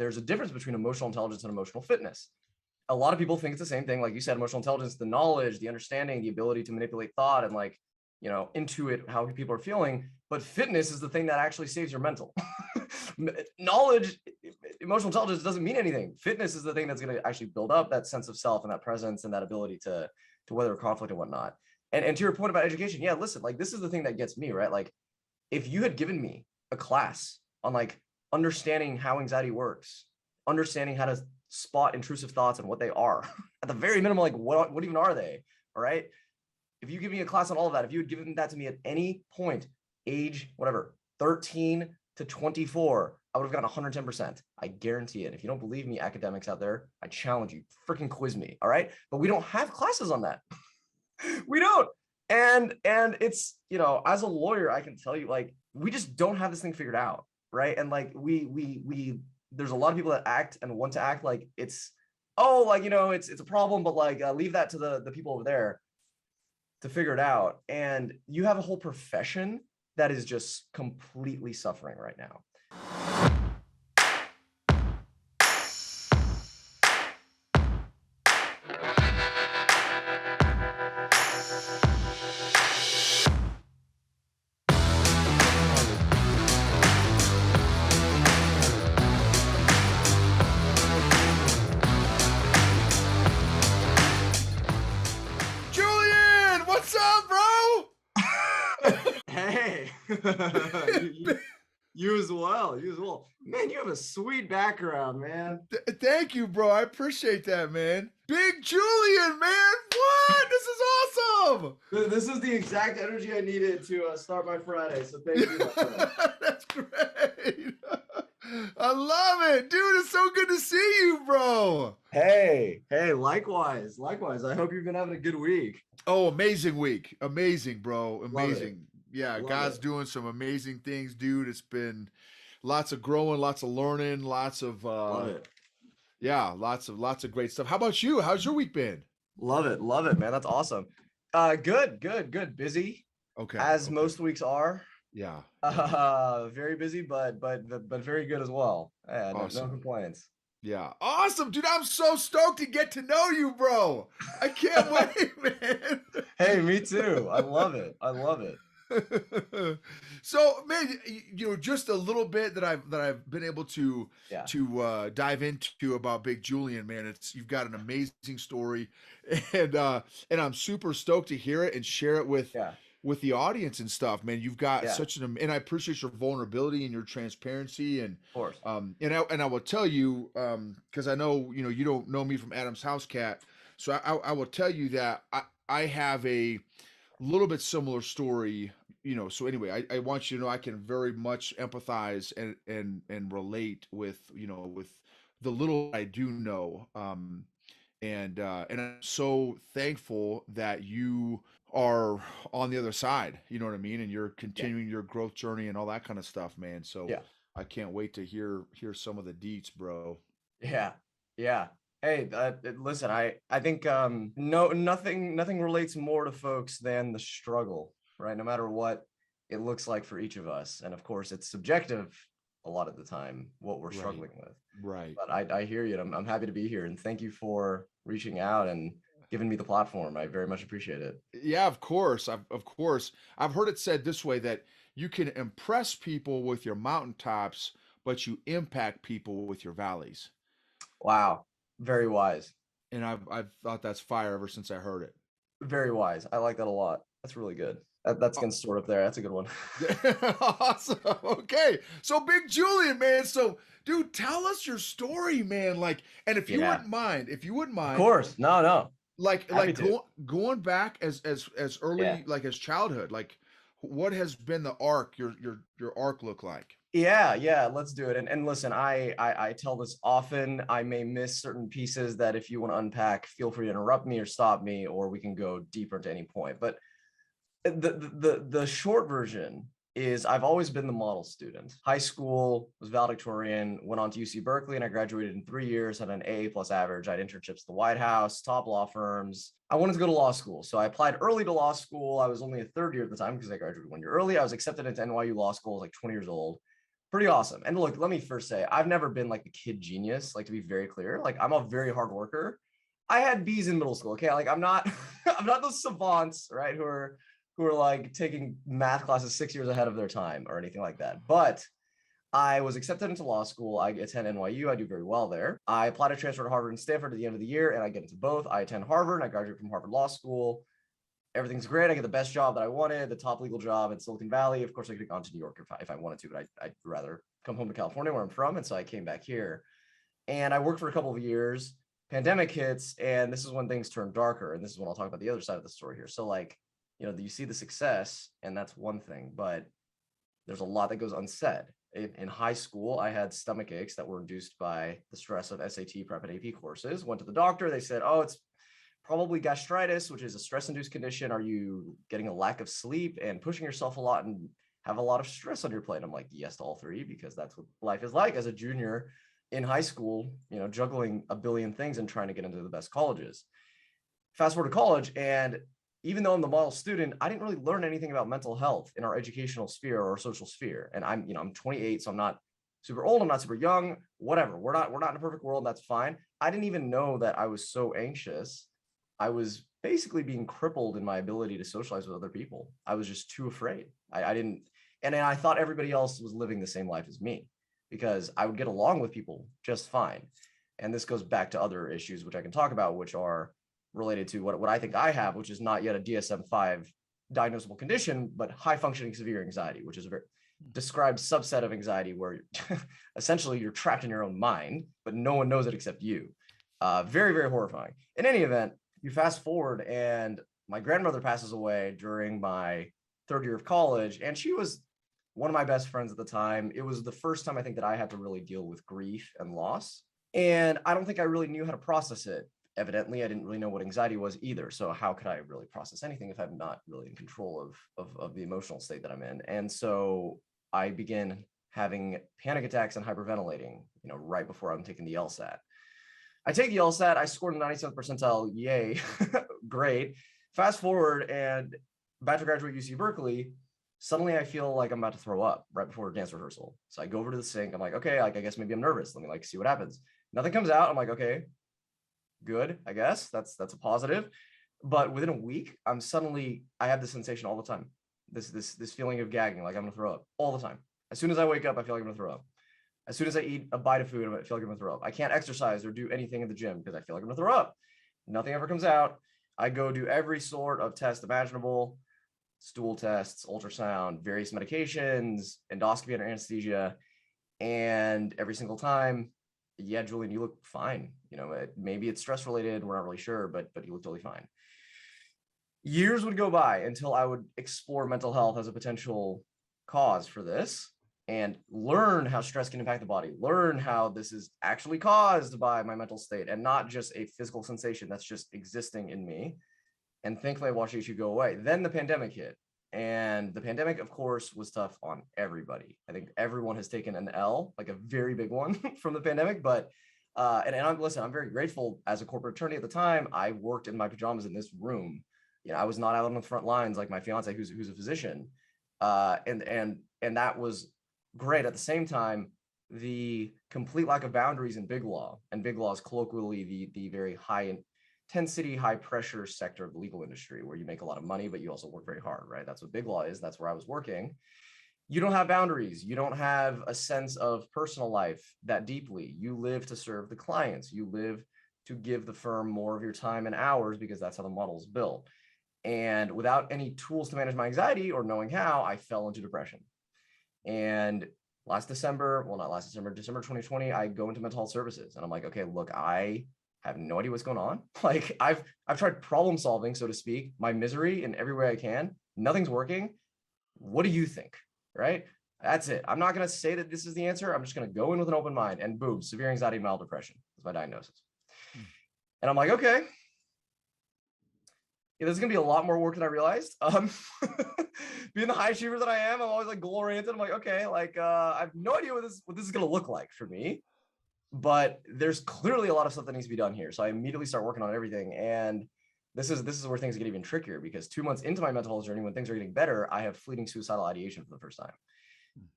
there's a difference between emotional intelligence and emotional fitness. A lot of people think it's the same thing. Like you said, emotional intelligence, the knowledge, the understanding, the ability to manipulate thought and like, intuit how people are feeling. But fitness is the thing that actually saves your mental. Knowledge, emotional intelligence doesn't mean anything. Fitness is the thing that's going to actually build up that sense of self and that presence and that ability to weather conflict and whatnot. And to your point about education, yeah, listen, like this is the thing that gets me, right? Like if you had given me a class on like understanding how anxiety works, understanding how to spot intrusive thoughts and what they are, at the very minimum, like what even are they? All right. If you give me a class on all of that, if you had given that to me at any point, age, whatever, 13 to 24, I would have gotten 110%. I guarantee it. If you don't believe me, academics out there, I challenge you, freaking quiz me. All right. But we don't have classes on that. We don't. And it's, as a lawyer, I can tell you, like, we just don't have this thing figured out. Right. And like, there's a lot of people that act and want to act like it's, it's a problem, but like, leave that to the people over there to figure it out. And you have a whole profession that is just completely suffering right now. Julian, what's up, bro? Hey, you as well. Man, you have a sweet background, man. Thank you, bro. I appreciate that, man. Big Julian, man. What? This is awesome. This is the exact energy I needed to start my Friday. So thank you, my friend. That's great. I love it. Dude, it's so good to see you, bro. Hey, likewise. I hope you've been having a good week. Oh, amazing week. Amazing, bro. Amazing. Yeah, Love God's it. doing some amazing things, dude. It's been lots of growing, lots of learning, lots of Love it. yeah, lots of great stuff. How about you? How's your week been? Love it, man. That's awesome. Good. Busy, Okay. as most weeks are. Yeah. Very busy, but very good as well. Yeah, no Awesome. complaints. Yeah. Awesome, dude. I'm so stoked to get to know you, bro. I can't wait, man. Hey, me too. I love it. So, man, just a little bit that I've been able to dive into about Big Julian, man. You've got an amazing story, and I'm super stoked to hear it and share it with the audience and stuff, man. You've got and I appreciate your vulnerability and your transparency, and Of course. and I will tell you, because I know you don't know me from Adam's House Cat, so I will tell you that I have a little bit similar story. So anyway, I want you to know I can very much empathize and relate with with the little I do know. And I'm so thankful that you are on the other side, you know what I mean, and you're continuing your growth journey and all that kind of stuff, man. So I can't wait to hear some of the deets, bro. Yeah. Hey, listen, I think nothing relates more to folks than the struggle, right? No matter what it looks like for each of us, and of course, it's subjective a lot of the time what we're struggling with. Right. But I hear you, and I'm happy to be here, and thank you for reaching out and giving me the platform. I very much appreciate it. Yeah, of course. I've heard it said this way, that you can impress people with your mountaintops, but you impact people with your valleys. Wow, very wise. And I've thought that's fire ever since I heard it. Very wise. I like that a lot. That's really good. That's gonna sort up there. That's a good one. Awesome. Okay. So Big Julian, man. So dude, tell us your story, man. Like, and if you wouldn't mind, Of course. No. Like going back as early like as childhood, like what has been the arc, your arc look like? Yeah, let's do it. And listen, I tell this often. I may miss certain pieces that if you want to unpack, feel free to interrupt me or stop me, or we can go deeper into any point. But the short version is I've always been the model student. High school, was valedictorian, went on to UC Berkeley, and I graduated in 3 years, had an A+ average. I had internships at the White House, top law firms. I wanted to go to law school, so I applied early to law school. I was only a third year at the time because I graduated 1 year early. I was accepted into NYU Law School, I was like 20 years old. pretty awesome. And look, let me first say, I've never been like the kid genius, like to be very clear. Like I'm a very hard worker. I had B's in middle school. Okay. Like I'm not, I'm not those savants, right? Who are like taking math classes 6 years ahead of their time or anything like that. But I was accepted into law school. I attend NYU. I do very well there. I applied to transfer to Harvard and Stanford at the end of the year, and I get into both. I attend Harvard, and I graduate from Harvard Law School. Everything's great. I get the best job that I wanted, the top legal job in Silicon Valley. Of course, I could have gone to New York if I wanted to, but I'd rather come home to California where I'm from. And so I came back here. And I worked for a couple of years. Pandemic hits, and this is when things turn darker. And this is when I'll talk about the other side of the story here. So like, you see the success, and that's one thing, but there's a lot that goes unsaid. In high school, I had stomach aches that were induced by the stress of SAT prep and AP courses. Went to the doctor. They said, oh, it's probably gastritis, which is a stress-induced condition. Are you getting a lack of sleep and pushing yourself a lot and have a lot of stress on your plate? I'm like, yes to all three, because that's what life is like as a junior in high school, juggling a billion things and trying to get into the best colleges. Fast forward to college, and even though I'm the model student, I didn't really learn anything about mental health in our educational sphere or social sphere. And I'm 28, so I'm not super old. I'm not super young, whatever. We're not in a perfect world. That's fine. I didn't even know that I was so anxious. I was basically being crippled in my ability to socialize with other people. I was just too afraid. I didn't, and I thought everybody else was living the same life as me because I would get along with people just fine. And this goes back to other issues, which I can talk about, which are related to what I think I have, which is not yet a DSM-5 diagnosable condition, but high functioning severe anxiety, which is a very described subset of anxiety where essentially you're trapped in your own mind, but no one knows it except you. Very, very horrifying. In any event, you fast forward and my grandmother passes away during my third year of college, and she was one of my best friends at the time. It was the first time I think that I had to really deal with grief and loss. And I don't think I really knew how to process it. Evidently, I didn't really know what anxiety was either. So how could I really process anything if I'm not really in control of the emotional state that I'm in? And so I began having panic attacks and hyperventilating, right before I'm taking the LSAT. I take the LSAT, I scored a 97th percentile, yay, great. Fast forward and about to graduate UC Berkeley, suddenly I feel like I'm about to throw up right before dance rehearsal. So I go over to the sink, I'm like, okay, I guess maybe I'm nervous. Let me see what happens. Nothing comes out. I'm like, okay, good, I guess that's a positive. But within a week, I have this sensation all the time. This feeling of gagging, like I'm gonna throw up all the time. As soon as I wake up, I feel like I'm gonna throw up. As soon as I eat a bite of food, I feel like I'm gonna throw up. I can't exercise or do anything in the gym because I feel like I'm gonna throw up. Nothing ever comes out. I go do every sort of test imaginable, stool tests, ultrasound, various medications, endoscopy under anesthesia. And every single time, yeah, Julian, you look fine. Maybe it's stress related. We're not really sure, but you look totally fine. Years would go by until I would explore mental health as a potential cause for this and learn how stress can impact the body, learn how this is actually caused by my mental state and not just a physical sensation that's just existing in me. And thankfully, I watched the issue go away. Then the pandemic hit. And the pandemic, of course, was tough on everybody. I think everyone has taken an L, like a very big one from the pandemic. But I'm very grateful as a corporate attorney at the time. I worked in my pajamas in this room. I was not out on the front lines like my fiance, who's a physician, and that was great. At the same time, the complete lack of boundaries in big law, and big law is colloquially the very high intensity, high pressure sector of the legal industry where you make a lot of money, but you also work very hard, right? That's what big law is. That's where I was working. You don't have boundaries. You don't have a sense of personal life that deeply. You live to serve the clients. You live to give the firm more of your time and hours because that's how the model is built. And without any tools to manage my anxiety or knowing how, I fell into depression. And December 2020, I go into mental health services and I'm like, okay, look, I have no idea what's going on. Like I've tried problem solving, so to speak, my misery in every way I can. Nothing's working. What do you think? Right? That's it. I'm not going to say that this is the answer. I'm just going to go in with an open mind and boom, severe anxiety, mild depression is my diagnosis. And I'm like, okay, yeah, there's going to be a lot more work than I realized. Being the high achiever that I am, I'm always like goal oriented. I'm like, okay, I have no idea what this is going to look like for me. But there's clearly a lot of stuff that needs to be done here. So I immediately start working on everything. And this is where things get even trickier because 2 months into my mental health journey, when things are getting better, I have fleeting suicidal ideation for the first time.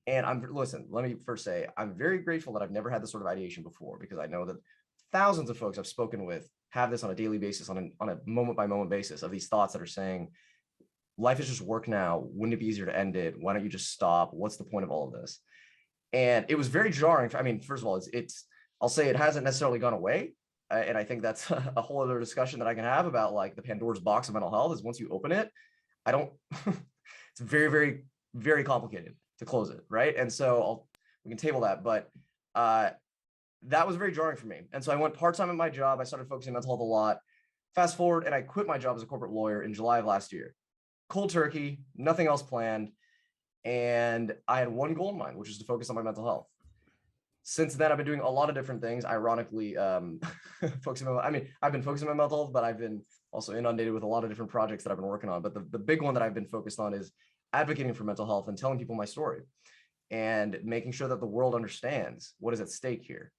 And listen, let me first say, I'm very grateful that I've never had this sort of ideation before, because I know that thousands of folks I've spoken with have this on a daily basis, on a moment by moment basis, of these thoughts that are saying, life is just work now. Wouldn't it be easier to end it? Why don't you just stop? What's the point of all of this? And it was very jarring. I mean, first of all, I'll say it hasn't necessarily gone away. And I think that's a whole other discussion that I can have about like the Pandora's box of mental health. Is once you open it, I don't, it's very, very, very complicated to close it. Right. And so we can table that, but that was very jarring for me. And so I went part-time at my job. I started focusing on mental health a lot. Fast forward, and I quit my job as a corporate lawyer in July of last year. Cold turkey, nothing else planned. And I had one goal in mind, which is to focus on my mental health. Since then, I've been doing a lot of different things. Ironically, focusing on, I mean, I've been focusing on my mental health, but I've been also inundated with a lot of different projects that I've been working on. But the big one that I've been focused on is advocating for mental health and telling people my story and making sure that the world understands what is at stake here.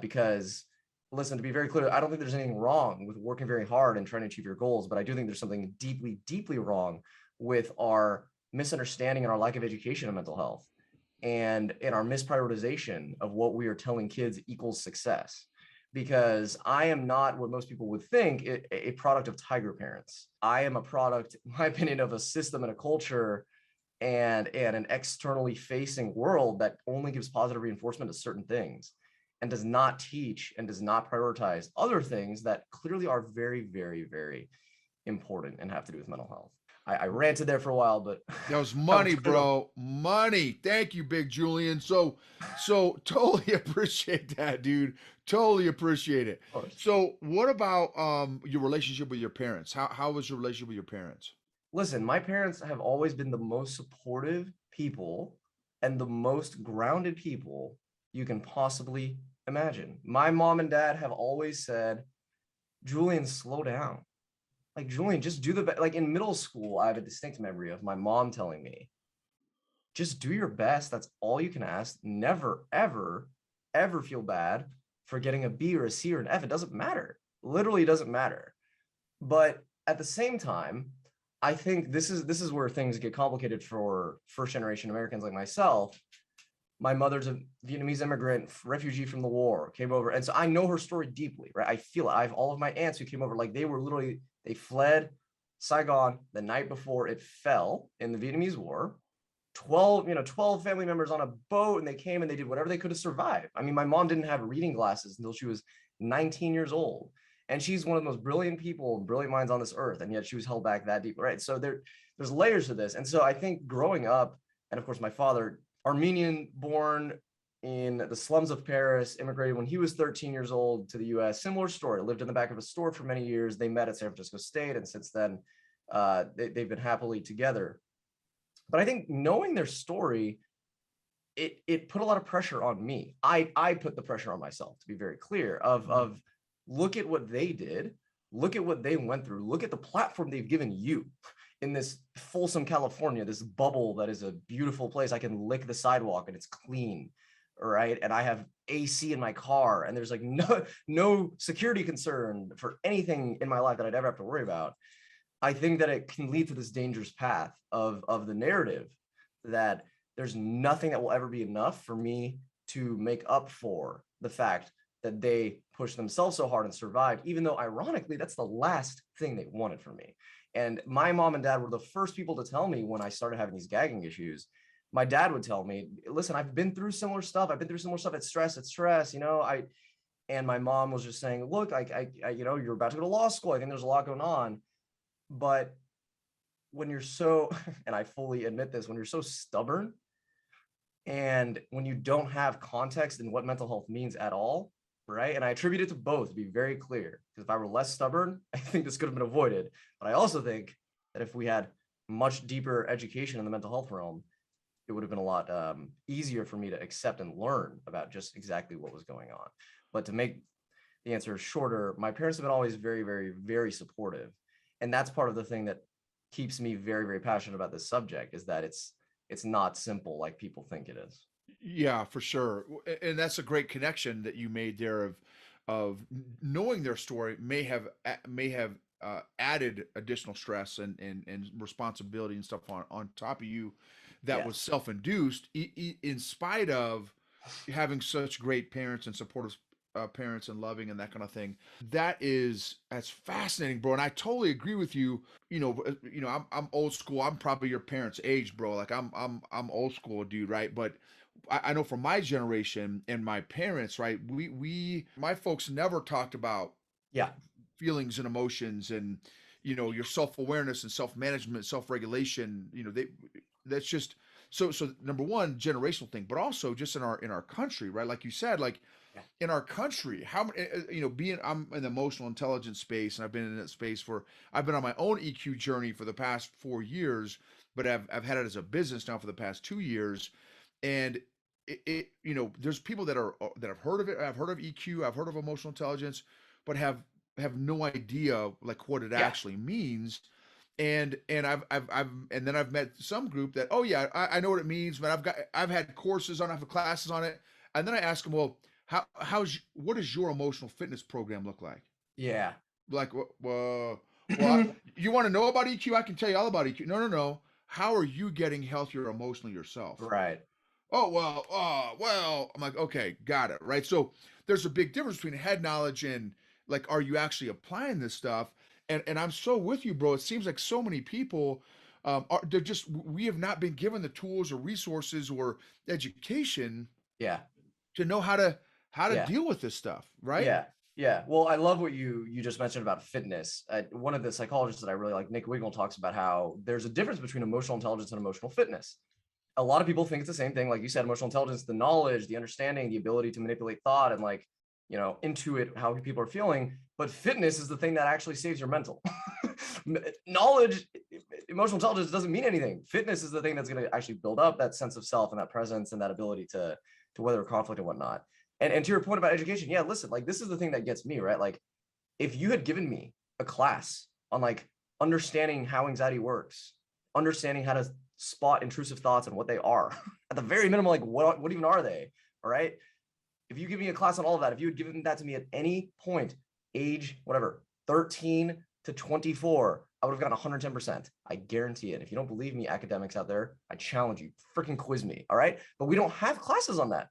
Because listen, to be very clear, I don't think there's anything wrong with working very hard and trying to achieve your goals, but I do think there's something deeply, deeply wrong with our misunderstanding and our lack of education in mental health, and in our misprioritization of what we are telling kids equals success. Because I am not what most people would think, a product of tiger parents. I am a product, in my opinion, of a system and a culture and an externally facing world that only gives positive reinforcement to certain things and does not teach and does not prioritize other things that clearly are very, very, very important and have to do with mental health. I ranted there for a while, but that was money, bro. Money. Thank you, Big Julian. So totally appreciate that, dude. Totally appreciate it. So what about your relationship with your parents? How was your relationship with your parents? Listen, my parents have always been the most supportive people and the most grounded people you can possibly imagine. My mom and dad have always said, Julian, slow down. Like, Julian, just do the best. Like in middle school, I have a distinct memory of my mom telling me, just do your best. That's all you can ask. Never, ever, ever feel bad for getting a B or a C or an F. It doesn't matter. Literally, it doesn't matter. But at the same time, I think this is where things get complicated for first generation Americans like myself. My mother's a Vietnamese immigrant, refugee from the war, came over. And so I know her story deeply, right? I feel it. I have all of my aunts who came over, like they fled Saigon the night before it fell in the Vietnamese War. 12 family members on a boat, and they came and they did whatever they could to survive. I mean, my mom didn't have reading glasses until she was 19 years old. And she's one of the most brilliant people, brilliant minds on this earth. And yet she was held back that deep, right? So there's layers to this. And so I think growing up, and of course, my father, Armenian born in the slums of Paris, immigrated when he was 13 years old to the US. Similar story, lived in the back of a store for many years. They met at San Francisco State, and since then, they've been happily together. But I think knowing their story, it put a lot of pressure on me. I put the pressure on myself, to be very clear, of look at what they did, look at what they went through, look at the platform they've given you in this Folsom, California, this bubble that is a beautiful place. I can lick the sidewalk and it's clean, right? And I have AC in my car, and there's like no security concern for anything in my life that I'd ever have to worry about. I think that it can lead to this dangerous path of the narrative that there's nothing that will ever be enough for me to make up for the fact that they pushed themselves so hard and survived, even though ironically, that's the last thing they wanted from me. And my mom and dad were the first people to tell me when I started having these gagging issues. My dad would tell me, listen, I've been through similar stuff. It's stress, and my mom was just saying, look, you're about to go to law school. I think there's a lot going on. But when you're so, and I fully admit this, when you're so stubborn and when you don't have context in what mental health means at all, right? And I attribute it to both, to be very clear, because if I were less stubborn, I think this could have been avoided. But I also think that if we had much deeper education in the mental health realm, it would have been a lot easier for me to accept and learn about just exactly what was going on. But to make the answer shorter, my parents have been always very, very, very supportive. And that's part of the thing that keeps me very, very passionate about this subject, is that it's not simple like people think it is. Yeah, for sure. And that's a great connection that you made there of knowing their story may have added additional stress and responsibility and stuff on top of you that Yeah. was self-induced, in spite of having such great parents and supportive parents and loving and that kind of thing. That's fascinating, bro. And I totally agree with you. I'm old school. I'm probably your parents' age, bro. Like I'm old school, dude, right? But I know from my generation and my parents, right? My folks never talked about Yeah. feelings and emotions and your self-awareness and self-management, self-regulation. That's just so number one, generational thing, but also just in our country, right? Like you said, like Yeah. in our country, how many, being I'm in the emotional intelligence space, and I've been in that space I've been on my own EQ journey for the past 4 years, but I've had it as a business now for the past 2 years. And there's people that have heard of it. I've heard of EQ, I've heard of emotional intelligence, but have no idea like what it Yeah. actually means. And I've met some group that, oh yeah, I know what it means, but I've had courses on it, I've had classes on it. And then I ask them, well, what does your emotional fitness program look like? Yeah. Like, well, you want to know about EQ? I can tell you all about EQ. No, no, no. How are you getting healthier emotionally yourself? Right. Oh, well. I'm like, okay, got it. Right. So there's a big difference between head knowledge and like, are you actually applying this stuff? And I'm so with you, bro. It seems like so many people, we have not been given the tools or resources or education Yeah. to know how to Yeah. deal with this stuff, right? Yeah. Yeah. Well, I love what you just mentioned about fitness. One of the psychologists that I really like, Nick Wiggle, talks about how there's a difference between emotional intelligence and emotional fitness. A lot of people think it's the same thing. Like you said, emotional intelligence, the knowledge, the understanding, the ability to manipulate thought and like, intuit how people are feeling. But fitness is the thing that actually saves your mental. Knowledge, emotional intelligence doesn't mean anything. Fitness is the thing that's going to actually build up that sense of self and that presence and that ability to weather conflict and whatnot. And to your point about education, yeah, listen, like this is the thing that gets me, right? Like if you had given me a class on like understanding how anxiety works, understanding how to spot intrusive thoughts and what they are, at the very minimum, like what even are they? All right. If you give me a class on all of that, if you had given that to me at any point, age, whatever, 13 to 24, I would have gotten 110%. I guarantee it. If you don't believe me, academics out there, I challenge you, freaking quiz me. All right. But we don't have classes on that.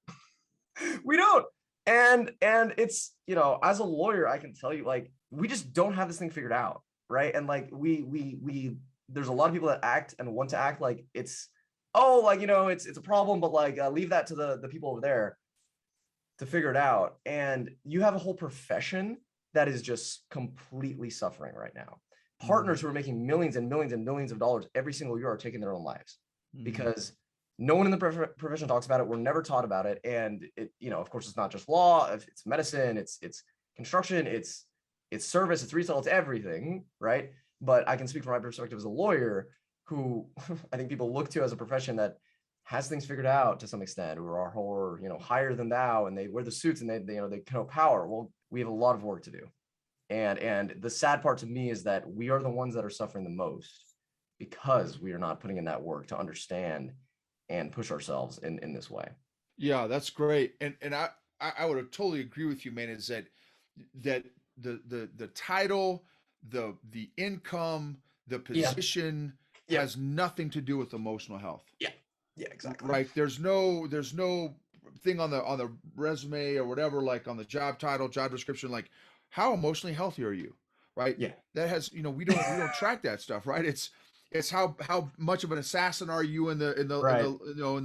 We don't. And it's, as a lawyer, I can tell you, like, we just don't have this thing figured out. Right. And like we there's a lot of people that act and want to act like it's, oh, like, it's a problem, but like leave that to the people over there to figure it out. And you have a whole profession that is just completely suffering right now. Partners who are making millions and millions and millions of dollars every single year are taking their own lives because no one in the profession talks about it. We're never taught about it. And it, of course, it's not just law, it's medicine, it's construction, it's service, it's retail, it's everything, right? But I can speak from my perspective as a lawyer who I think people look to as a profession that has things figured out to some extent, or are whole, higher than thou, and they wear the suits and they connote power. Well, we have a lot of work to do. And the sad part to me is that we are the ones that are suffering the most because we are not putting in that work to understand and push ourselves in this way. Yeah, that's great. And I would have totally agree with you, man, is that the title, the income, the Yeah. position Yeah. has nothing to do with emotional health. Yeah. Yeah, exactly. Right? There's no thing on the resume or whatever, like on the job title, job description, like how emotionally healthy are you? Right? Yeah. That has, we don't track that stuff, right? It's how much of an assassin are you Right. in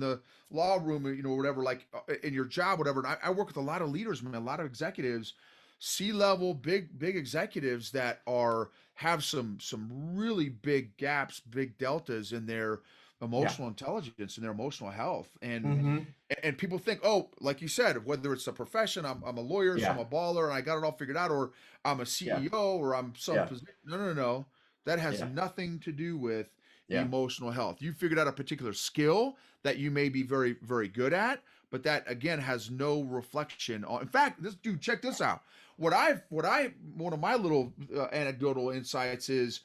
the law room, whatever, like in your job, whatever. And I work with a lot of leaders, man, a lot of executives, C-level, big executives that have some really big gaps, big deltas in their Yeah. emotional intelligence and their emotional health. Mm-hmm. And people think, oh, like you said, whether it's a profession, I'm a lawyer, so I'm Yeah. a baller and I got it all figured out, or I'm a Yeah. CEO, or I'm some Yeah. position. No, no, no. That has Yeah. nothing to do with Yeah. emotional health. You figured out a particular skill that you may be very, very good at, but that again has no reflection on. In fact, this dude, check this out. One of my little anecdotal insights is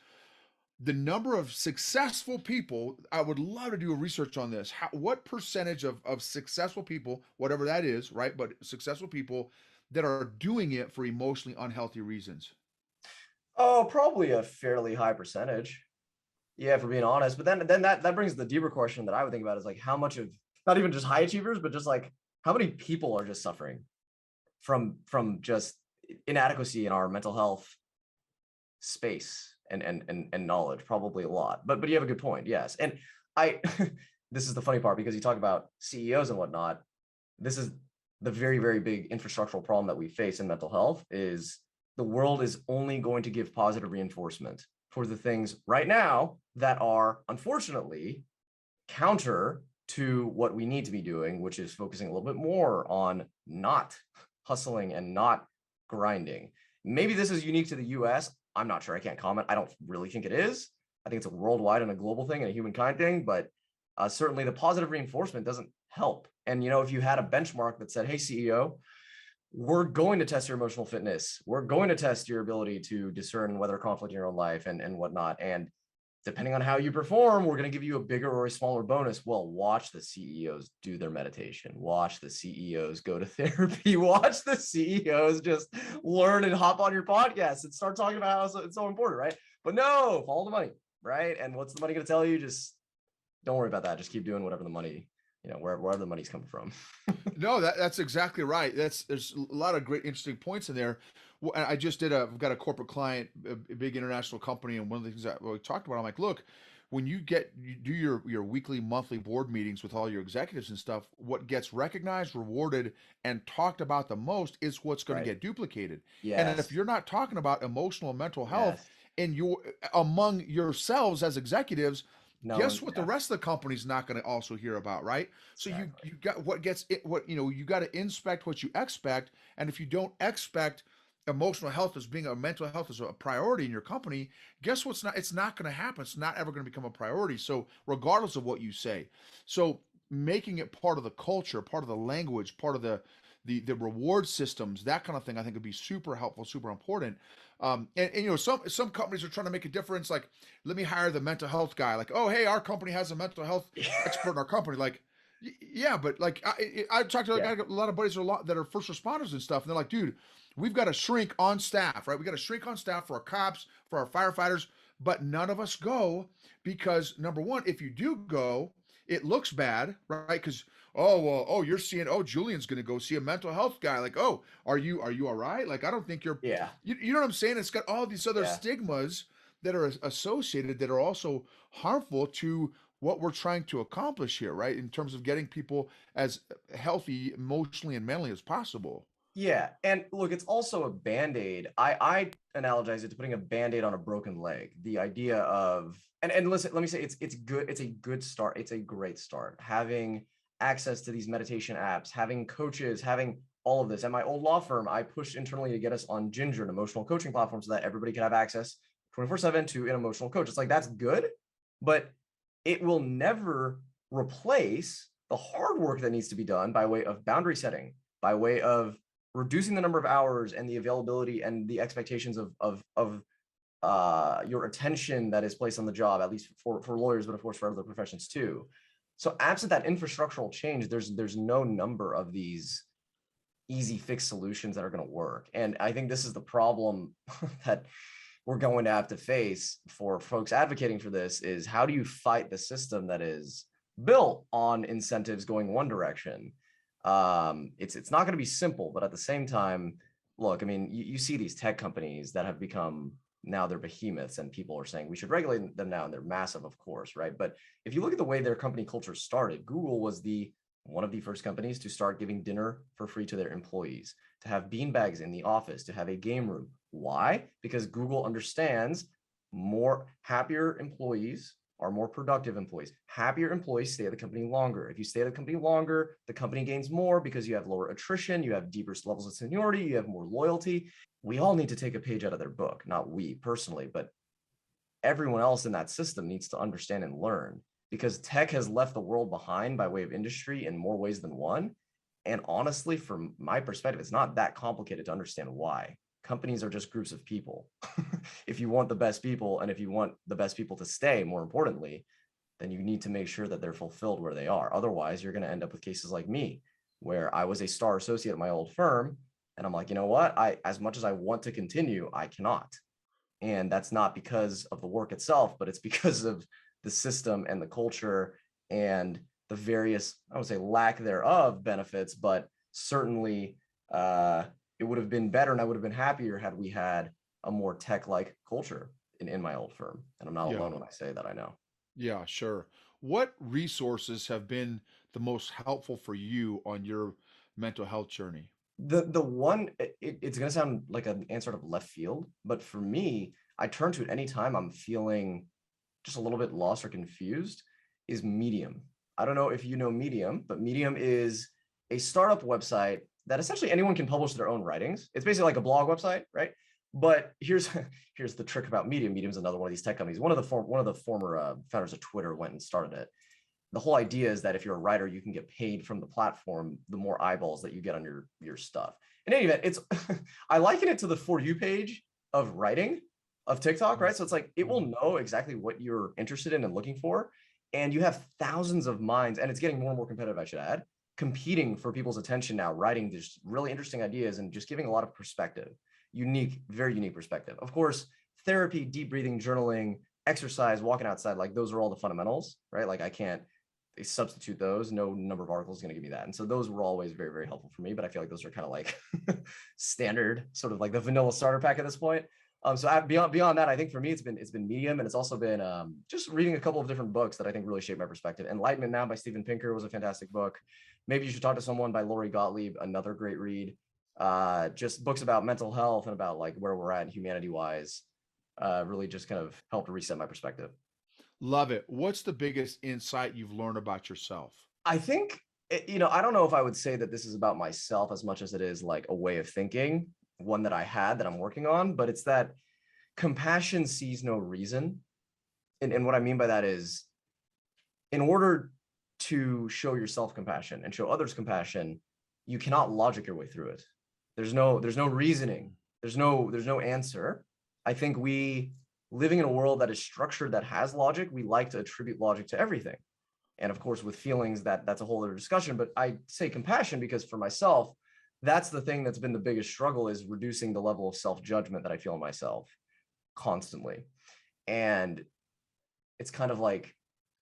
the number of successful people. I would love to do a research on this. What percentage of successful people, whatever that is, right? But successful people that are doing it for emotionally unhealthy reasons. Oh, probably a fairly high percentage. Yeah, for being honest. But then that brings the deeper question that I would think about is like how much of not even just high achievers, but just like how many people are just suffering from just inadequacy in our mental health space and knowledge, probably a lot. But you have a good point. Yes. And I this is the funny part because you talk about CEOs and whatnot. This is the very, very big infrastructural problem that we face in mental health is the world is only going to give positive reinforcement for the things right now that are unfortunately counter to what we need to be doing, which is focusing a little bit more on not hustling and not grinding. Maybe this is unique to the US. I'm not sure. I can't comment. I don't really think it is. I think it's a worldwide and a global thing and a humankind thing, but certainly the positive reinforcement doesn't help. And, if you had a benchmark that said, hey, CEO, we're going to test your emotional fitness. We're going to test your ability to discern whether conflict in your own life and whatnot. And depending on how you perform, we're going to give you a bigger or a smaller bonus. Well, watch the CEOs do their meditation. Watch the CEOs go to therapy. Watch the CEOs just learn and hop on your podcast and start talking about how it's so important, right? But no, follow the money, right? And what's the money going to tell you? Just don't worry about that. Just keep doing whatever the money, wherever the money's coming from. No, that's exactly right. There's a lot of great, interesting points in there. I just I've got a corporate client, a big international company, and one of the things that we talked about, I'm like, look, when you do your weekly, monthly board meetings with all your executives and stuff, what gets recognized, rewarded, and talked about the most is what's going to Right. get duplicated. And if Yes. you're not talking about emotional and mental health Yes. in your among yourselves as executives, No. guess what the Yeah. rest of the company's not going to also hear about, right? So Exactly. you got what gets it, what you got to inspect what you expect, and if you don't expect emotional health as being a mental health as a priority in your company, guess what's not it's not going to happen. It's not ever going to become a priority. So regardless of what you say, so making it part of the culture, part of the language, part of the reward systems, that kind of thing, I think would be super helpful, super important. And some companies are trying to make a difference. Like, let me hire the mental health guy. Like, oh hey, our company has a mental health expert in our company. Like, yeah, but like I talked to Yeah. a lot of buddies that are first responders and stuff, and they're like, dude, we've got a shrink on staff, right? We got a shrink on staff for our cops, for our firefighters, but none of us go because number one, if you do go, it looks bad, right? Because you're seeing, Julian's going to go see a mental health guy. Like, oh, are you all right? Like, I don't think Yeah. you know what I'm saying? It's got all these other Yeah. stigmas that are associated that are also harmful to what we're trying to accomplish here, right? In terms of getting people as healthy emotionally and mentally as possible. Yeah. And look, it's also a band-aid. I analogize it to putting a band-aid on a broken leg. The idea of and listen, let me say it's good, it's a good start. It's a great start. Having access to these meditation apps, having coaches, having all of this. At my old law firm, I pushed internally to get us on Ginger, an emotional coaching platform, so that everybody could have access 24/7 to an emotional coach. It's like that's good, but it will never replace the hard work that needs to be done by way of boundary setting, by way of reducing the number of hours and the availability and the expectations of your attention that is placed on the job, at least for lawyers, but of course for other professions too. So absent that infrastructural change, there's no number of these easy fix solutions that are going to work. And I think this is the problem that we're going to have to face for folks advocating for this is how do you fight the system that is built on incentives going one direction? It's not going to be simple, but at the same time, look, I mean, you see these tech companies that have become now they're behemoths and people are saying we should regulate them now and they're massive, of course, right? But if you look at the way their company culture started, Google was the one of the first companies to start giving dinner for free to their employees, to have beanbags in the office, to have a game room. Why? Because Google understands more happier employees are more productive employees. Happier employees stay at the company longer. If you stay at the company longer, the company gains more because you have lower attrition, you have deeper levels of seniority, you have more loyalty. We all need to take a page out of their book, not we personally, but everyone else in that system needs to understand and learn because tech has left the world behind by way of industry in more ways than one. And honestly, from my perspective, it's not that complicated to understand why. Companies are just groups of people. If you want the best people and if you want the best people to stay, more importantly, then you need to make sure that they're fulfilled where they are. Otherwise, you're going to end up with cases like me, where I was a star associate at my old firm. And I'm like, you know what? As much as I want to continue, I cannot. And that's not because of the work itself, but it's because of the system and the culture and the various, I would say, lack thereof benefits, but certainly it would have been better and I would have been happier had we had a more tech-like culture in my old firm. And I'm not Yeah. alone when I say that, I know. Yeah, sure. What resources have been the most helpful for you on your mental health journey? The one, it's going to sound like an answer of left field, but for me, I turn to it anytime I'm feeling just a little bit lost or confused, is Medium. I don't know if you know Medium, but Medium is a startup website that essentially anyone can publish their own writings. It's basically like a blog website, right? But here's the trick about Medium. Medium is another one of these tech companies. One of the former founders of Twitter went and started it. The whole idea is that if you're a writer, you can get paid from the platform the more eyeballs that you get on your stuff. In any event, it's I liken it to the For You page of writing of TikTok, right? So it's like it will know exactly what you're interested in and looking for. And you have thousands of minds, and it's getting more and more competitive, I should add, competing for people's attention now, writing just really interesting ideas and just giving a lot of perspective, unique, very unique perspective. Of course, therapy, deep breathing, journaling, exercise, walking outside, like those are all the fundamentals, right? Like I can't they substitute those. No number of articles is going to give me that. And so those were always very, very helpful for me. But I feel like those are kind of like standard, sort of like the vanilla starter pack at this point. So beyond that, I think for me it's been Medium, and it's also been just reading a couple of different books that I think really shaped my perspective. Enlightenment Now by Steven Pinker was a fantastic book. Maybe You Should Talk to Someone by Lori Gottlieb, another great read. Just books about mental health and about like where we're at humanity wise. Really just kind of helped reset my perspective. Love it. What's the biggest insight you've learned about yourself? I think, I don't know if I would say that this is about myself as much as it is like a way of thinking, one that I had that I'm working on, but it's that compassion sees no reason. And what I mean by that is, in order to show yourself compassion and show others compassion, you cannot logic your way through it. There's no reasoning. There's no answer. I think we living in a world that is structured, that has logic, we like to attribute logic to everything. And of course, with feelings, that's a whole other discussion. But I say compassion because for myself, that's the thing that's been the biggest struggle, is reducing the level of self-judgment that I feel in myself constantly. And it's kind of like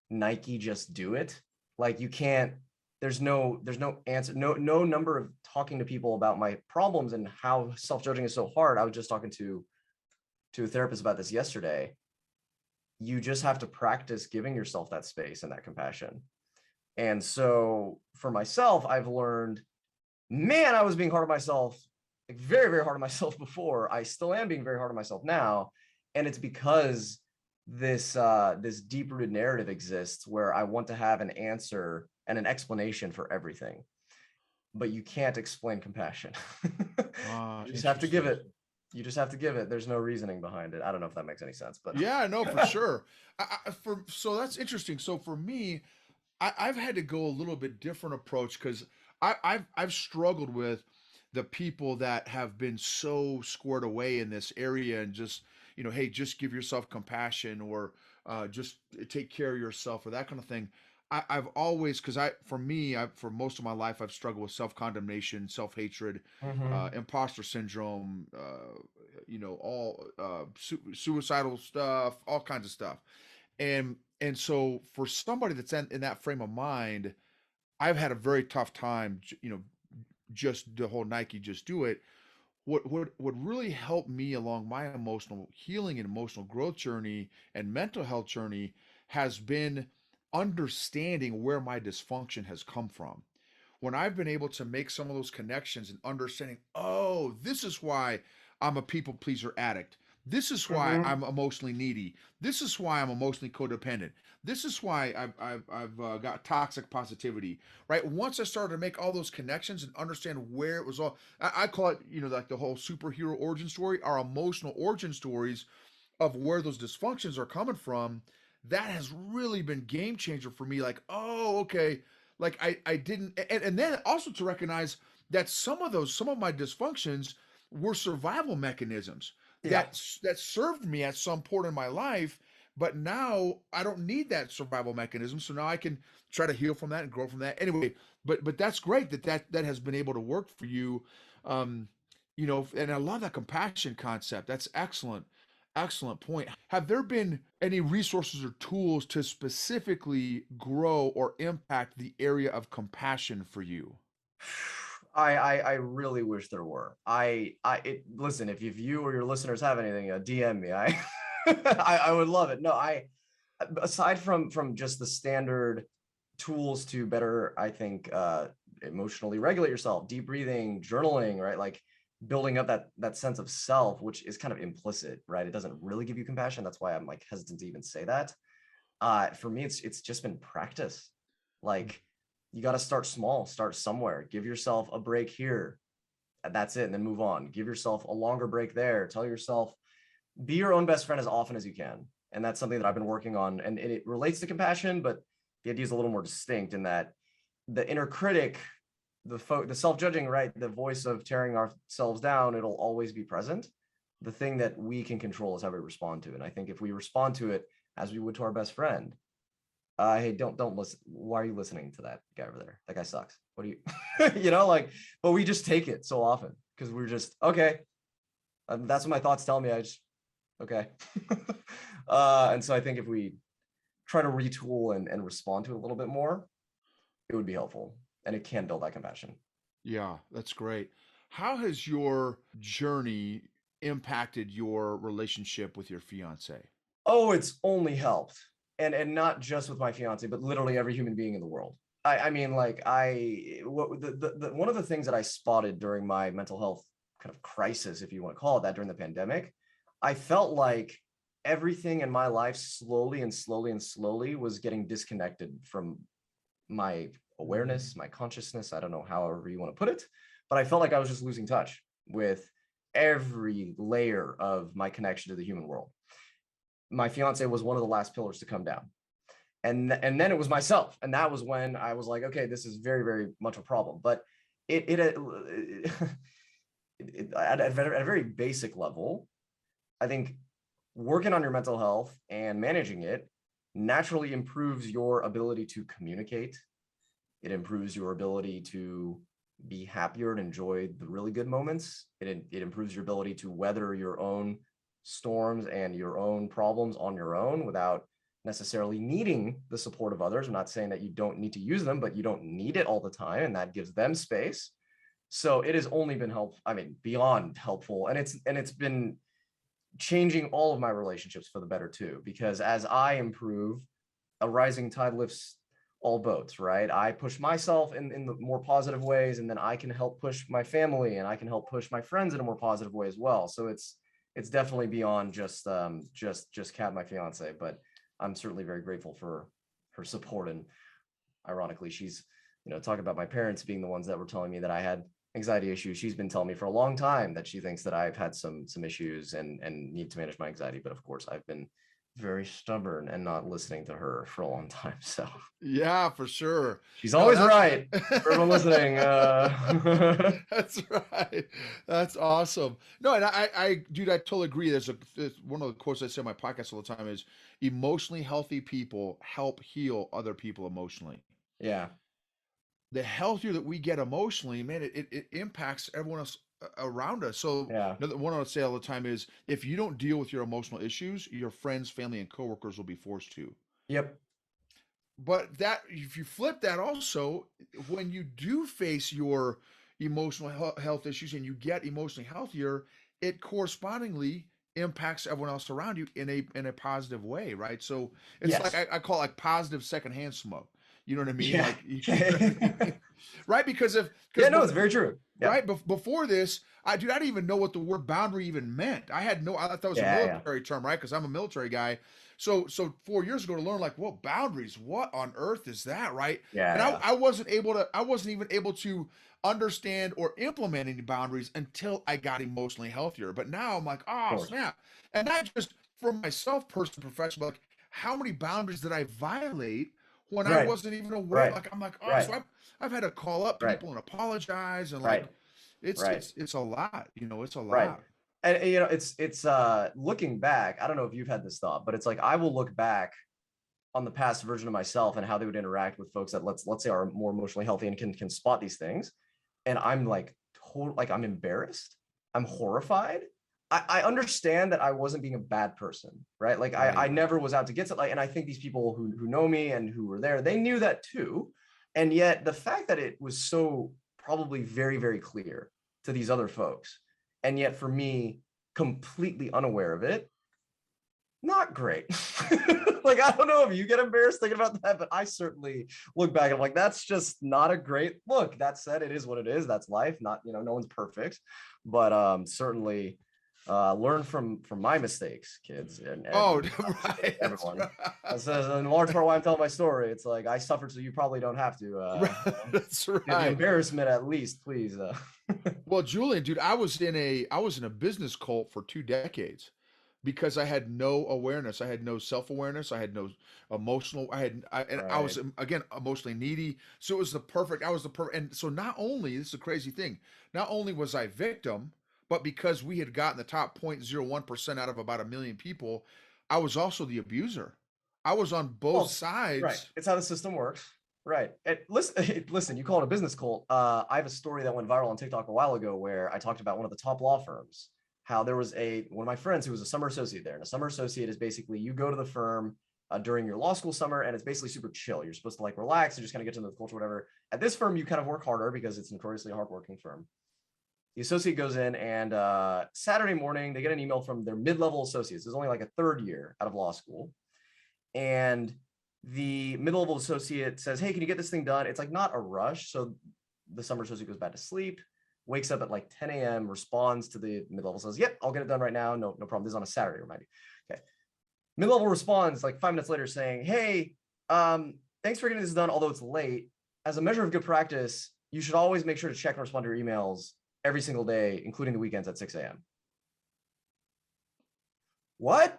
Nike, just do it. Like you can't, there's no answer, no number of talking to people about my problems and how self-judging is so hard. I was just talking to a therapist about this yesterday. You just have to practice giving yourself that space and that compassion. And so for myself, I've learned, man, I was being hard on myself, like very, very hard on myself before. I still am being very hard on myself now. And it's because this deep-rooted narrative exists where I want to have an answer and an explanation for everything. But you can't explain compassion. You just have to give it. You just have to give it. There's no reasoning behind it. I don't know if that makes any sense, but Yeah, no, for sure. So that's interesting. So for me, I've had to go a little bit different approach because I've struggled with the people that have been so squared away in this area and just hey, just give yourself compassion or just take care of yourself or that kind of thing. I've always because for most of my life I've struggled with self condemnation, self hatred, Mhm. imposter syndrome, all suicidal stuff, all kinds of stuff. And so for somebody that's in that frame of mind, I've had a very tough time, just the whole Nike just do it. What really helped me along my emotional healing and emotional growth journey and mental health journey has been understanding where my dysfunction has come from. When I've been able to make some of those connections and understanding, oh, this is why I'm a people pleaser addict. This is why Mhm. I'm emotionally needy. This is why I'm emotionally codependent. This is why I've got toxic positivity, right? Once I started to make all those connections and understand where it was all, I call it, like the whole superhero origin story, our emotional origin stories of where those dysfunctions are coming from. That has really been game changer for me. Like, oh, okay, like I didn't, and then also to recognize that some of my dysfunctions were survival mechanisms Yeah. that served me at some point in my life, but now I don't need that survival mechanism, so now I can try to heal from that and grow from that anyway. But that's great that has been able to work for you. And I love that compassion concept. That's excellent. Excellent point. Have there been any resources or tools to specifically grow or impact the area of compassion for you? I really wish there were. Listen, if you or your listeners have anything, DM me. I would love it. No, aside from just the standard tools to better, I think, emotionally regulate yourself, deep breathing, journaling, right? Like building up that sense of self, which is kind of implicit, right? It doesn't really give you compassion. That's why I'm like hesitant to even say that. For me, it's just been practice. Like you got to start small, start somewhere, give yourself a break here. And that's it. And then move on. Give yourself a longer break there. Tell yourself, be your own best friend as often as you can. And that's something that I've been working on. And it relates to compassion, but the idea is a little more distinct in that the inner critic, the self-judging, right? The voice of tearing ourselves down, it'll always be present. The thing that we can control is how we respond to it. And I think if we respond to it as we would to our best friend, hey, don't listen. Why are you listening to that guy over there? That guy sucks. What do you, like, but we just take it so often because we're just, okay. That's what my thoughts tell me. Okay. And so I think if we try to retool and respond to it a little bit more, it would be helpful. And it can build that compassion. Yeah, that's great. How has your journey impacted your relationship with your fiance? Oh, it's only helped. And not just with my fiance, but literally every human being in the world. I mean, like one of the things that I spotted during my mental health kind of crisis, if you want to call it that, during the pandemic, I felt like everything in my life slowly and slowly and slowly was getting disconnected from my awareness, my consciousness. I don't know, however you want to put it, but I felt like I was just losing touch with every layer of my connection to the human world. My fiance was one of the last pillars to come down. And then it was myself. And that was when I was like, okay, this is very, very much a problem. But at a very basic level, I think working on your mental health and managing it naturally improves your ability to communicate. It improves your ability to be happier and enjoy the really good moments. It improves your ability to weather your own storms and your own problems on your own without necessarily needing the support of others. I'm not saying that you don't need to use them, but you don't need it all the time, and that gives them space. So it has only been helpful. I mean, beyond helpful, and it's been changing all of my relationships for the better too, because as I improve, a rising tide lifts all boats, right? I push myself in the more positive ways, and then I can help push my family, and I can help push my friends in a more positive way as well. So it's definitely beyond just Kat, my fiance, but I'm certainly very grateful for her support. And ironically, she's, talking about my parents being the ones that were telling me that I had anxiety issues. She's been telling me for a long time that she thinks that I've had some issues and need to manage my anxiety. But of course, I've been very stubborn and not listening to her for a long time. So yeah, for sure. She's always right. For everyone listening. That's right. That's awesome. No, and dude, I totally agree. There's one of the quotes I say on my podcast all the time is emotionally healthy people help heal other people emotionally. Yeah. The healthier that we get emotionally, man, it impacts everyone else around us. So yeah. One I would say all the time is if you don't deal with your emotional issues, your friends, family, and coworkers will be forced to. Yep. But that if you flip that also, when you do face your emotional health issues and you get emotionally healthier, it correspondingly impacts everyone else around you in a positive way, right? So it's yes. like I call it like positive secondhand smoke. You know what I mean? Yeah. Like, you know what I mean? Right? Because it's very true. Yeah. Right before this, I didn't even know what the word boundary even meant. I thought it was a military term, right? Because I'm a military guy. So 4 years ago to learn like, well, boundaries, what on earth is that, right? Yeah. And I wasn't even able to understand or implement any boundaries until I got emotionally healthier. But now I'm like, oh snap. And not just for myself, personal, professional, like how many boundaries did I violate when I wasn't even aware? Right. Like I'm like, oh, so I've had to call up people and apologize and like it's a lot, it's a lot. Right. And it's looking back, I don't know if you've had this thought, but it's like I will look back on the past version of myself and how they would interact with folks that let's say are more emotionally healthy and can spot these things. And I'm like I'm embarrassed. I'm horrified. I understand that I wasn't being a bad person, right? Like I never was out to get to, like, and I think these people who know me and who were there, they knew that too. And yet the fact that it was so probably very, very clear to these other folks, and yet for me, completely unaware of it, not great. Like, I don't know if you get embarrassed thinking about that, but I certainly look back and I'm like, that's just not a great look. That said, it is what it is. That's life. Not, you know, no one's perfect, but certainly learn from my mistakes, kids, and right, everyone. That's in large part why I'm telling my story. It's like I suffered, so you probably don't have to. That's right. The embarrassment, at least, please. Well, Julian, dude, I was in a business cult for 2 decades because I had no awareness. I had no self-awareness. I had no emotional. I was again emotionally needy. So it was the perfect. I was the perfect. And so not only, this is a crazy thing. Not only was I victim, but because we had gotten the top 0.01% out of about 1 million people, I was also the abuser. I was on both sides. Right. It's how the system works. Right. Listen, you call it a business cult. I have a story that went viral on TikTok a while ago where I talked about one of the top law firms, how there was one of my friends who was a summer associate there. And a summer associate is basically you go to the firm during your law school summer, and it's basically super chill. You're supposed to like relax and just kind of get to know the culture, whatever. At this firm, you kind of work harder because it's a notoriously hardworking firm. The associate goes in, and Saturday morning, they get an email from their mid-level associates. It's only like a third year out of law school. And the mid-level associate says, hey, can you get this thing done? It's like not a rush. So the summer associate goes back to sleep, wakes up at like 10 a.m., responds to the mid-level, says, yep, I'll get it done right now. No problem. This is on a Saturday, remind you. Okay. Mid-level responds like 5 minutes later saying, hey, thanks for getting this done, although it's late. As a measure of good practice, you should always make sure to check and respond to your emails every single day, including the weekends at 6 a.m. What?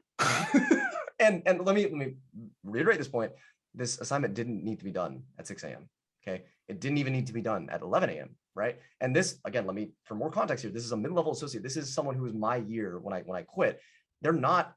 And let me reiterate this point. This assignment didn't need to be done at 6 a.m. Okay. It didn't even need to be done at 11 a.m. Right. And this, again, for more context here, this is a mid-level associate. This is someone who was my year when I quit. They're not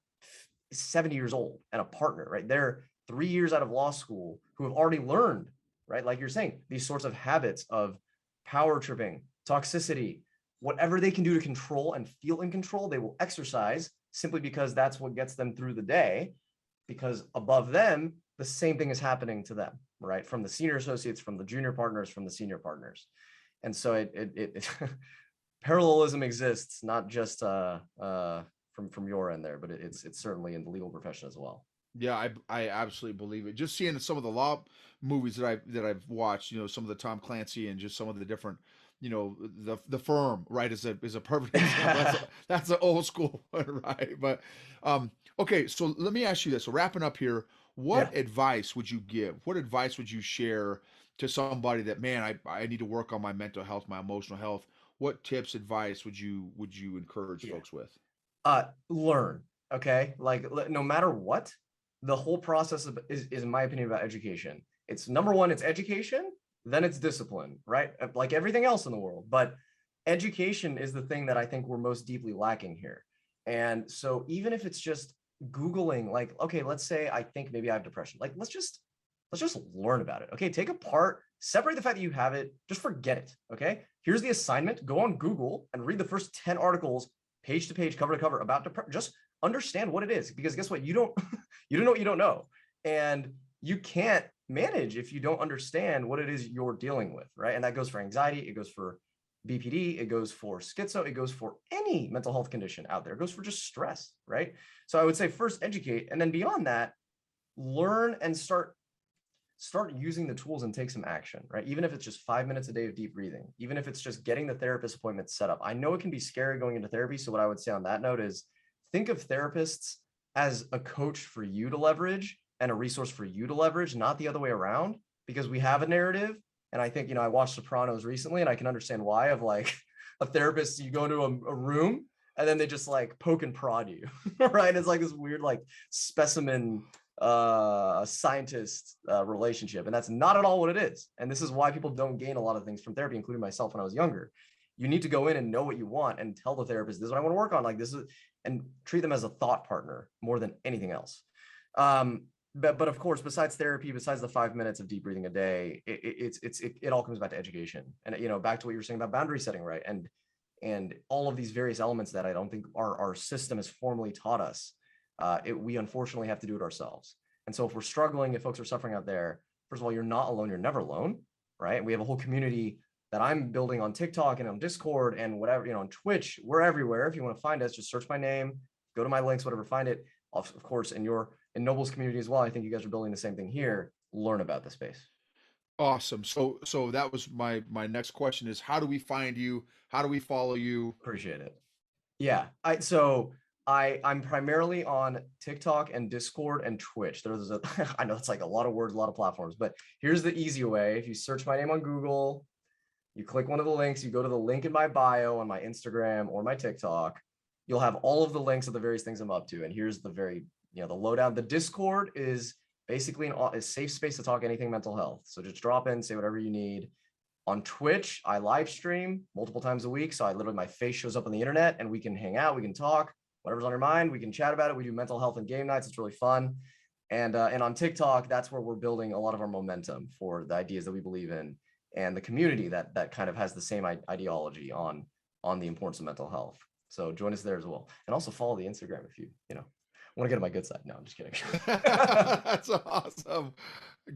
70 years old and a partner, right? They're 3 years out of law school who have already learned, right? Like you're saying, these sorts of habits of power tripping, toxicity, whatever they can do to control and feel in control, they will exercise simply because that's what gets them through the day, because above them, the same thing is happening to them, right? From the senior associates, from the junior partners, from the senior partners. And so it parallelism exists, not just from your end there, but it's certainly in the legal profession as well. Yeah, I absolutely believe it. Just seeing some of the law movies that I've watched, you know, some of the Tom Clancy and just some of the different, you know, the Firm, right, is a perfect example. That's an old school one, right? But okay, so let me ask you this. So wrapping up here, what advice would you give? What advice would you share to somebody that, man, I need to work on my mental health, my emotional health? What tips, advice would you encourage folks with? Learn, okay? Like no matter what, the whole process is in my opinion about education. It's number one, it's education, then it's discipline, right? Like everything else in the world, but education is the thing that I think we're most deeply lacking here. And so even if it's just Googling, like, okay, let's say I think maybe I have depression. Like, let's just learn about it. Okay, take apart, separate the fact that you have it, just forget it. Okay, here's the assignment. Go on Google and read the first 10 articles, page to page, cover to cover about depression. Just understand what it is, because guess what? You don't know what you don't know. And you can't manage if you don't understand what it is you're dealing with, right? And that goes for anxiety, it goes for BPD, it goes for schizo, it goes for any mental health condition out there. It goes for just stress, right? So I would say first educate, and then beyond that, learn and start using the tools and take some action, right? Even if it's just 5 minutes a day of deep breathing, even if it's just getting the therapist appointment set up. I know it can be scary going into therapy. So what I would say on that note is think of therapists as a coach for you to leverage and a resource for you to leverage, not the other way around, because we have a narrative. And I think, you know, I watched Sopranos recently and I can understand why, of like a therapist, you go into a room and then they just like poke and prod you, right? It's like this weird, like specimen scientist relationship. And that's not at all what it is. And this is why people don't gain a lot of things from therapy, including myself when I was younger. You need to go in and know what you want and tell the therapist, this is what I want to work on. Like this is, and treat them as a thought partner more than anything else. But of course, besides therapy, besides the 5 minutes of deep breathing a day, it all comes back to education. And, you know, back to what you were saying about boundary setting, right? And and all of these various elements that I don't think our system has formally taught us. We unfortunately have to do it ourselves. And so if we're struggling, if folks are suffering out there, first of all, you're not alone. You're never alone, right? We have a whole community that I'm building on TikTok and on Discord and whatever, on Twitch. We're everywhere. If you want to find us, just search my name, go to my links, whatever, find it. Of course, in Noble's community as well. I think you guys are building the same thing here. Learn about the space. Awesome. So that was my next question is, how do we find you? How do we follow you? Appreciate it. Yeah. I'm primarily on TikTok and Discord and Twitch. I know it's like a lot of words, a lot of platforms, but here's the easy way. If you search my name on Google, you click one of the links, you go to the link in my bio on my Instagram or my TikTok, you'll have all of the links of the various things I'm up to. And here's the the lowdown. The Discord is basically a safe space to talk anything mental health. So just drop in, say whatever you need. On Twitch, I live stream multiple times a week. So my face shows up on the internet and we can hang out, we can talk, whatever's on your mind, we can chat about it. We do mental health and game nights. It's really fun. And on TikTok, that's where we're building a lot of our momentum for the ideas that we believe in and the community that kind of has the same ideology on the importance of mental health. So join us there as well. And also follow the Instagram if you want to get on my good side. No, I'm just kidding. That's awesome.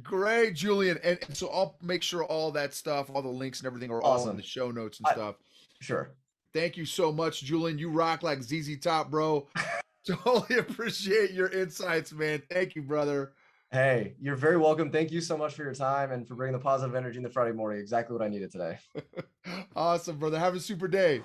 Great, Julian. And so I'll make sure all that stuff, all the links and everything are all in the show notes and stuff. Sure. Thank you so much, Julian. You rock like ZZ Top, bro. Totally appreciate your insights, man. Thank you, brother. Hey, you're very welcome. Thank you so much for your time and for bringing the positive energy in the Friday morning. Exactly what I needed today. Awesome, brother. Have a super day.